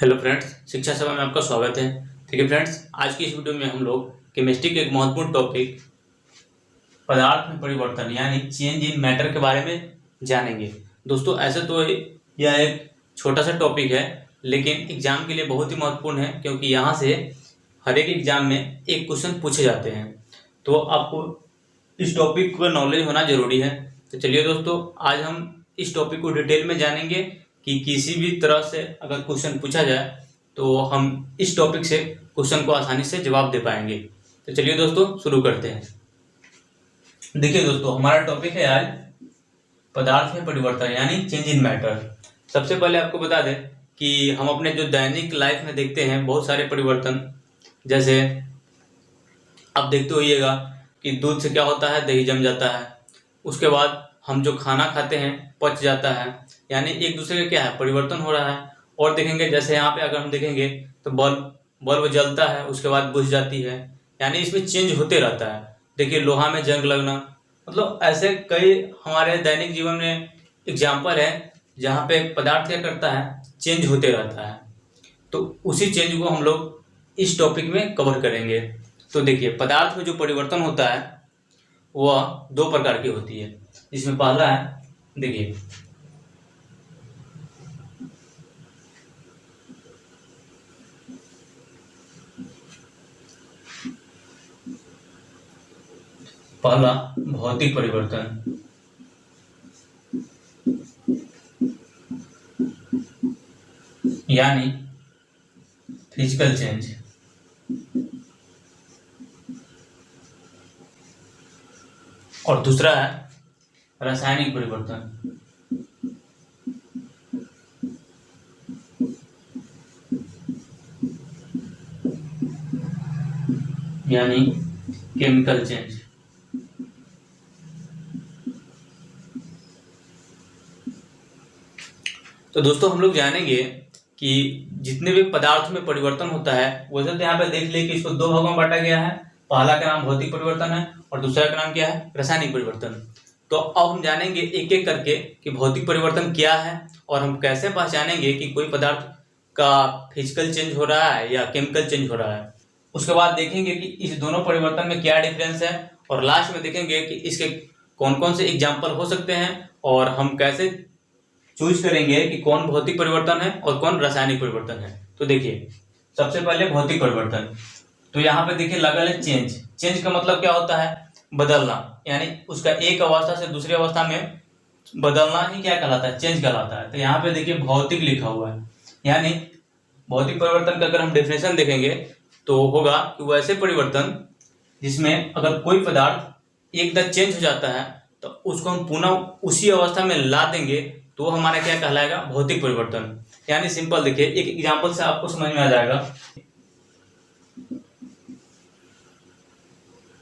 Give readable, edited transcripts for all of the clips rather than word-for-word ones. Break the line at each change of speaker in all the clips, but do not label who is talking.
Hello friends, शिक्षा सभा में आपका स्वागत है। ठीक है फ्रेंड्स, आज की इस वीडियो में हम लोग केमिस्ट्री के एक महत्वपूर्ण टॉपिक पदार्थ में परिवर्तन यानी चेंज इन मैटर के बारे में जानेंगे। दोस्तों, ऐसे तो यह एक छोटा सा टॉपिक है, लेकिन एग्जाम के लिए बहुत ही महत्वपूर्ण है, क्योंकि यहाँ से हर एक एग्जाम में एक क्वेश्चन पूछे जाते हैं। तो आपको इस टॉपिक का नॉलेज होना जरूरी है। तो चलिए दोस्तों, आज हम इस टॉपिक को डिटेल में जानेंगे कि किसी भी तरह से अगर क्वेश्चन पूछा जाए तो हम इस टॉपिक से क्वेश्चन को आसानी से जवाब दे पाएंगे। तो चलिए दोस्तों, शुरू करते हैं। देखिए दोस्तों, हमारा टॉपिक है आज पदार्थ में परिवर्तन यानी चेंज इन मैटर। सबसे पहले आपको बता दें कि हम अपने जो दैनिक लाइफ में देखते हैं बहुत सारे परिवर्तन। जैसे आप देखते होइएगा कि दूध से क्या होता है, दही जम जाता है। उसके बाद हम जो खाना खाते हैं पच जाता है, यानी एक दूसरे का क्या है, परिवर्तन हो रहा है। और देखेंगे जैसे यहाँ पे अगर हम देखेंगे तो बल्ब जलता है, उसके बाद बुझ जाती है, यानी इसमें चेंज होते रहता है। देखिए लोहा में जंग लगना, मतलब ऐसे कई हमारे दैनिक जीवन में एग्जाम्पल है जहाँ पे पदार्थ क्या करता है, चेंज होते रहता है। तो उसी चेंज को हम लोग इस टॉपिक में कवर करेंगे। तो देखिए, पदार्थ में जो परिवर्तन होता है वह दो प्रकार की होती है, जिसमें पहला है, देखिए पहला भौतिक परिवर्तन, यानी फिजिकल चेंज। और दूसरा है रासायनिक परिवर्तन, यानी केमिकल चेंज। तो दोस्तों, हम लोग जानेंगे कि जितने भी पदार्थ में परिवर्तन होता है, वैसे तो यहाँ पे देख ले कि इसको दो भागों में बांटा गया है। पहला का नाम भौतिक परिवर्तन है और दूसरा का नाम क्या है, रासायनिक परिवर्तन। तो अब हम जानेंगे एक एक करके कि भौतिक परिवर्तन क्या है और हम कैसे पहचानेंगे कि कोई पदार्थ का फिजिकल चेंज हो रहा है या केमिकल चेंज हो रहा है। उसके बाद देखेंगे कि इस दोनों परिवर्तन में क्या डिफरेंस है, और लास्ट में देखेंगे कि इसके कौन कौन से एग्जाम्पल हो सकते हैं और हम कैसे चूज करेंगे कि कौन भौतिक परिवर्तन है और कौन रासायनिक परिवर्तन है। तो देखिए, सबसे पहले भौतिक परिवर्तन। तो यहाँ पे देखिए लगा है चेंज। चेंज का मतलब क्या होता है, बदलना, यानी उसका एक अवस्था से दूसरी अवस्था में बदलना ही क्या कहलाता है, चेंज कहलाता है। तो यहाँ पे देखिए भौतिक लिखा हुआ है, यानी भौतिक परिवर्तन का अगर हम डेफिनेशन देखेंगे तो होगा कि वैसे परिवर्तन जिसमें अगर कोई पदार्थ एकदम चेंज हो जाता है तो उसको हम पुनः उसी अवस्था में ला देंगे तो हमारा क्या कहलाएगा, भौतिक परिवर्तन। यानी सिंपल देखिए, एक एग्जांपल से आपको समझ में आ जाएगा।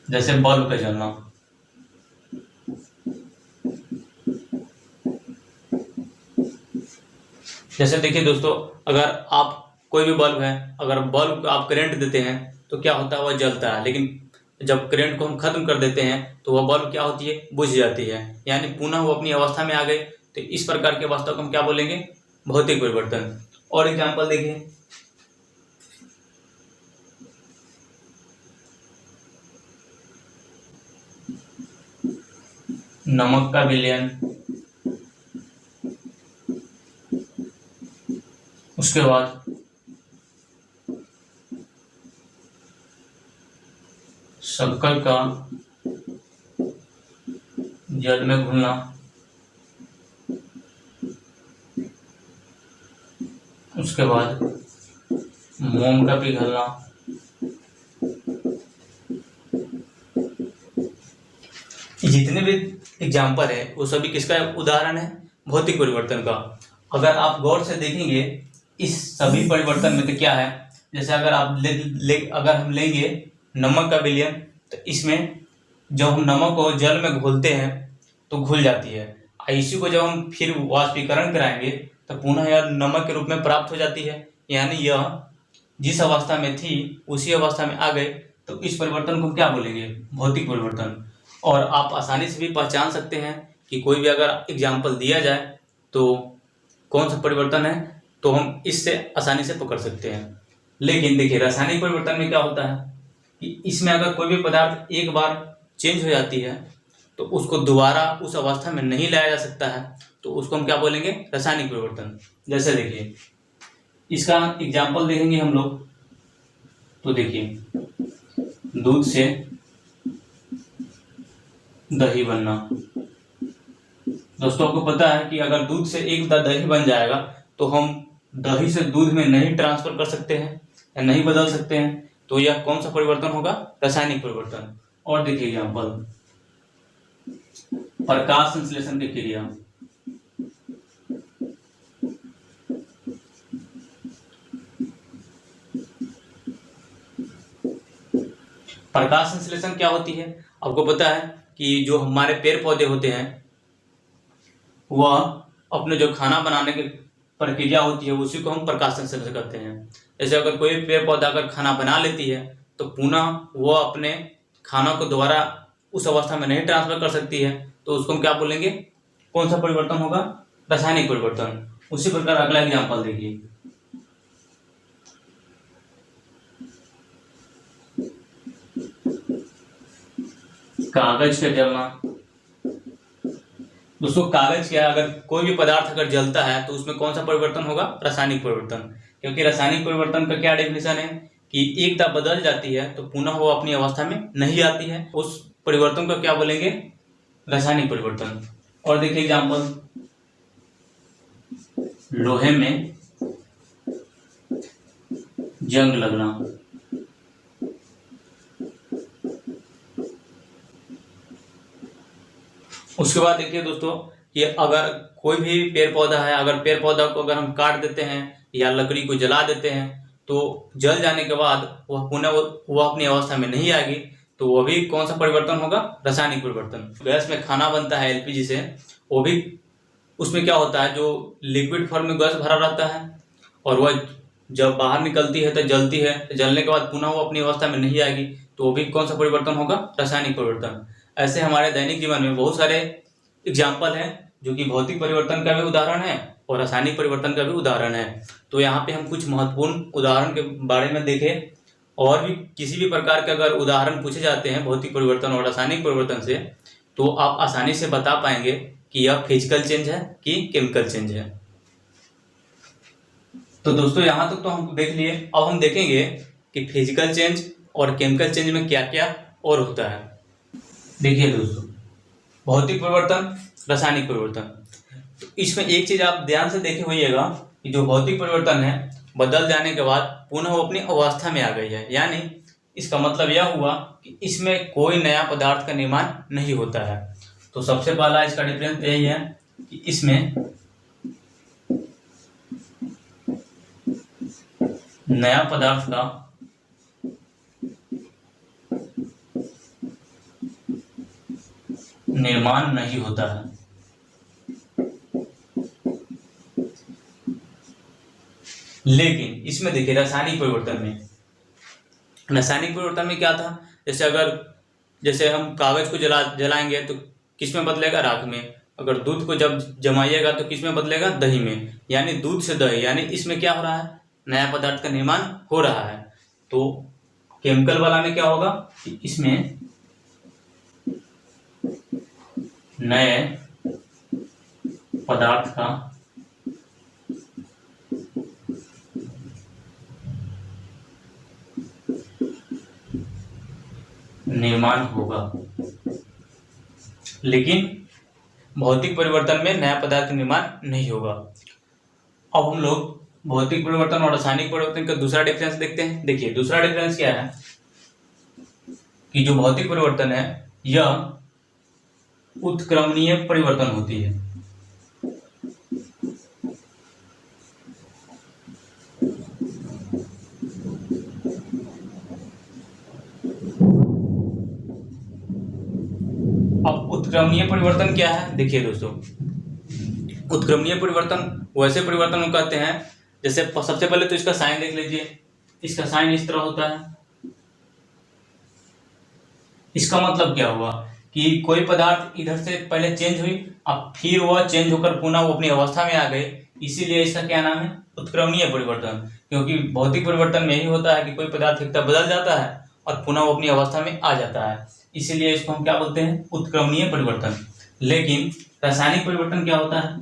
जैसे बल्ब का जलना, जैसे देखिए दोस्तों, अगर आप कोई भी बल्ब है, अगर बल्ब आप करंट देते हैं तो क्या होता है, वह जलता है। लेकिन जब करंट को हम खत्म कर देते हैं तो वह बल्ब क्या होती है, बुझ जाती है, यानी पुनः वो अपनी अवस्था में आ गए। तो इस प्रकार के अवस्था को हम क्या बोलेंगे, भौतिक परिवर्तन। और एग्जांपल देखिए, नमक का विलयन, उसके बाद शक्कर का जल में घुलना, उसके बाद मोम का पिघलना। जितने भी एग्जाम्पल है वो सभी किसका उदाहरण है, भौतिक परिवर्तन का। अगर आप गौर से देखेंगे इस सभी परिवर्तन में तो क्या है, जैसे अगर आप अगर हम लेंगे नमक का विलयन, तो इसमें जब हम नमक को जल में घोलते हैं तो घुल जाती है। इसी को जब हम फिर वाष्पीकरण कराएंगे तो पुनः यह नमक के रूप में प्राप्त हो जाती है, यानी यह जिस अवस्था में थी उसी अवस्था में आ गए। तो इस परिवर्तन को हम क्या बोलेंगे, भौतिक परिवर्तन। और आप आसानी से भी पहचान सकते हैं कि कोई भी अगर एग्जाम्पल दिया जाए तो कौन सा परिवर्तन है, तो हम इससे आसानी से पकड़ सकते हैं। लेकिन देखिए रासायनिक परिवर्तन में क्या होता है कि इसमें अगर कोई भी पदार्थ एक बार चेंज हो जाती है तो उसको दोबारा उस अवस्था में नहीं लाया जा सकता है, तो उसको हम क्या बोलेंगे, रासायनिक परिवर्तन। जैसे देखिए इसका एग्जाम्पल देखेंगे हम लोग, तो देखिए दूध से दही बनना। दोस्तों आपको पता है कि अगर दूध से एक दही बन जाएगा तो हम दही से दूध में नहीं ट्रांसफर कर सकते हैं या नहीं बदल सकते हैं, तो यह कौन सा परिवर्तन होगा, रासायनिक परिवर्तन। और देखिए एग्जाम्पल, प्रकाश संश्लेषण की क्रिया। प्रकाश संश्लेषण क्या होती है, आपको पता है कि जो हमारे पेड़ पौधे होते हैं वह अपने जो खाना बनाने की प्रक्रिया होती है उसी को हम प्रकाश संश्लेषण करते हैं। जैसे अगर कोई पेड़ पौधा अगर खाना बना लेती है तो पुनः वो अपने खाना को दोबारा उस अवस्था में नहीं ट्रांसफर कर सकती है, तो उसको हम क्या बोलेंगे, कौन सा परिवर्तन होगा, रासायनिक परिवर्तन। उसी प्रकार अगला एग्जाम्पल देखिए, कागज का जलना। दोस्तों कागज क्या, अगर कोई भी पदार्थ अगर जलता है तो उसमें कौन सा परिवर्तन होगा, रासायनिक परिवर्तन। क्योंकि रासायनिक परिवर्तन का क्या डेफिनेशन है कि एक बार बदल जाती है तो पुनः वो अपनी अवस्था में नहीं आती है, उस परिवर्तन को क्या बोलेंगे, रासायनिक परिवर्तन। और देखिए एग्जाम्पल, लोहे में जंग लगना। उसके बाद देखिए दोस्तों कि अगर कोई भी पेड़ पौधा है, अगर पेड़ पौधा को अगर हम काट देते हैं या लकड़ी को जला देते हैं तो जल जाने के बाद वह पुनः वह अपनी अवस्था में नहीं आएगी, तो वह भी कौन सा परिवर्तन होगा, रासायनिक परिवर्तन। गैस में खाना बनता है एलपीजी से, वो भी उसमें क्या होता है, जो लिक्विड फॉर्म में गैस भरा रहता है और वह जब बाहर निकलती है तो जलती है, तो जलने के बाद पुनः वो अपनी अवस्था में नहीं आएगी, तो वो भी कौन सा परिवर्तन होगा, रासायनिक परिवर्तन। ऐसे हमारे दैनिक जीवन में बहुत सारे एग्जाम्पल हैं जो कि भौतिक परिवर्तन का भी उदाहरण है और रासायनिक परिवर्तन का भी उदाहरण है। तो यहाँ पे हम कुछ महत्वपूर्ण उदाहरण के बारे में देखें, और भी किसी भी प्रकार के अगर उदाहरण पूछे जाते हैं भौतिक परिवर्तन और रासायनिक परिवर्तन से, तो आप आसानी से बता पाएंगे कि यह फिजिकल चेंज है कि केमिकल चेंज है। तो दोस्तों यहाँ तक तो हम देख लिए, अब हम देखेंगे कि फिजिकल चेंज और केमिकल चेंज में क्या क्या और होता है। देखिए दोस्तों, भौतिक परिवर्तन, रासायनिक परिवर्तन, तो इसमें एक चीज आप ध्यान से देखे होइएगा कि जो भौतिक परिवर्तन है बदल जाने के बाद पुनः वो अपनी अवस्था में आ गई है, यानी इसका मतलब यह हुआ कि इसमें कोई नया पदार्थ का निर्माण नहीं होता है। तो सबसे पहला इसका डिफरेंस यही है कि इसमें नया पदार्थ का निर्माण नहीं होता है। लेकिन इसमें देखिए रासायनिक परिवर्तन में क्या था, जैसे हम कागज को जलाएंगे तो किस में बदलेगा, राख में। अगर दूध को जब जमाइएगा तो किस में बदलेगा, दही में। यानी दूध से दही, यानी इसमें क्या हो रहा है, नया पदार्थ का निर्माण हो रहा है। तो केमिकल वाला में क्या होगा कि इसमें नए पदार्थ का निर्माण होगा, लेकिन भौतिक परिवर्तन में नया पदार्थ का निर्माण नहीं होगा। अब हम लोग भौतिक परिवर्तन और रासायनिक परिवर्तन का दूसरा डिफरेंस देखते हैं। देखिए दूसरा डिफरेंस क्या है कि जो भौतिक परिवर्तन है यह उत्क्रमणीय परिवर्तन होती है। अब उत्क्रमणीय परिवर्तन क्या है, देखिए दोस्तों, उत्क्रमणीय परिवर्तन वैसे परिवर्तन को कहते हैं, जैसे सबसे पहले तो इसका साइन देख लीजिए, इसका साइन इस तरह होता है। इसका मतलब क्या हुआ कि कोई पदार्थ इधर से पहले चेंज हुई, अब फिर वह चेंज होकर पुनः वो अपनी अवस्था में आ गए, इसीलिए इसका क्या नाम है, उत्क्रमणीय परिवर्तन, क्योंकि भौतिक परिवर्तन में यही होता है कि कोई पदार्थ एकता बदल जाता है और पुनः वो अपनी अवस्था में आ जाता है, इसीलिए इसको हम क्या बोलते हैं, उत्क्रमणीय परिवर्तन। लेकिन रासायनिक परिवर्तन क्या होता है,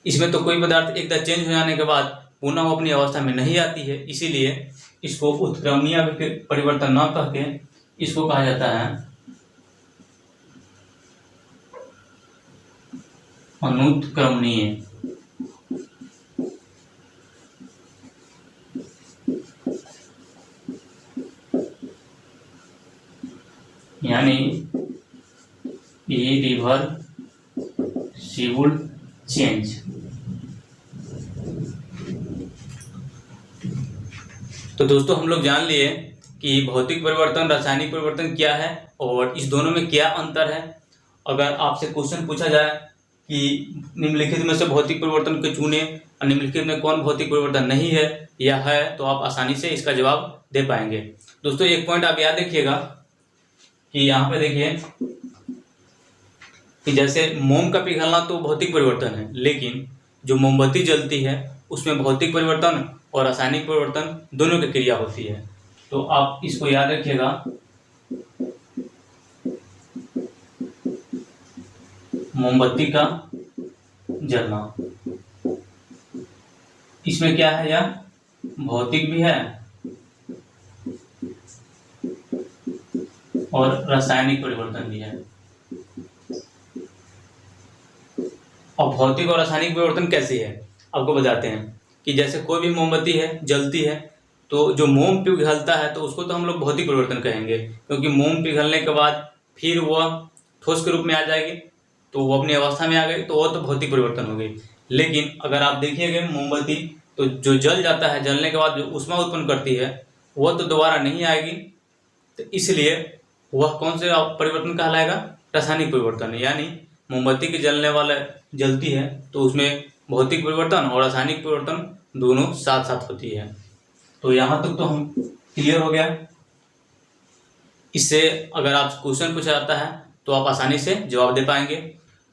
इसमें तो कोई पदार्थ एकता चेंज हो जाने के बाद पुनः वो अपनी अवस्था में नहीं आती है, इसीलिए इसको उत्क्रमणीय परिवर्तन न कह के इसको कहा जाता है अनुत्क्रमणीय। यानी इरिवर्सिबल चेंज। तो दोस्तों हम लोग जान लिए कि भौतिक परिवर्तन, रासायनिक परिवर्तन क्या है और इस दोनों में क्या अंतर है। अगर आपसे क्वेश्चन पूछा जाए कि निम्नलिखित में से भौतिक परिवर्तन को चुने और निम्नलिखित में कौन भौतिक परिवर्तन नहीं है या है, तो आप आसानी से इसका जवाब दे पाएंगे। दोस्तों एक पॉइंट आप याद रखिएगा कि यहाँ पे देखिए कि जैसे मोम का पिघलना तो भौतिक परिवर्तन है, लेकिन जो मोमबत्ती जलती है उसमें भौतिक परिवर्तन और रासायनिक परिवर्तन दोनों की क्रिया होती है। तो आप इसको याद रखिएगा। मोमबत्ती का जलना, इसमें क्या है, यह भौतिक भी है और रासायनिक परिवर्तन भी है। और भौतिक और रासायनिक परिवर्तन कैसे है आपको बताते हैं कि जैसे कोई भी मोमबत्ती है जलती है, तो जो मोम पिघलता है तो उसको तो हम लोग भौतिक परिवर्तन कहेंगे, क्योंकि मोम पिघलने के बाद फिर वह ठोस के रूप में आ जाएगी, तो वो अपनी अवस्था में आ गई, तो वो तो भौतिक परिवर्तन हो गई। लेकिन अगर आप देखिएगा मोमबत्ती, तो जो जल जाता है, जलने के बाद जो ऊष्मा उत्पन्न करती है वह तो दोबारा नहीं आएगी, तो इसलिए वह कौन से परिवर्तन कहलाएगा, रासायनिक परिवर्तन। यानी मोमबत्ती के जलने वाला जलती है तो उसमें भौतिक परिवर्तन और रासायनिक परिवर्तन दोनों साथ साथ होती है। तो यहाँ तक तो हम क्लियर हो गया। इससे अगर आप क्वेश्चन पूछा जाता है तो आप आसानी से जवाब दे पाएंगे।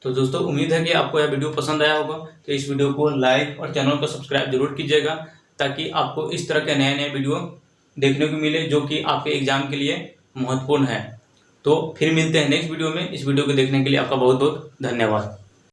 तो दोस्तों उम्मीद है कि आपको यह वीडियो पसंद आया होगा, तो इस वीडियो को लाइक और चैनल को सब्सक्राइब जरूर कीजिएगा, ताकि आपको इस तरह के नए नए वीडियो देखने को मिले जो कि आपके एग्जाम के लिए महत्वपूर्ण है। तो फिर मिलते हैं नेक्स्ट वीडियो में। इस वीडियो को देखने के लिए आपका बहुत बहुत धन्यवाद।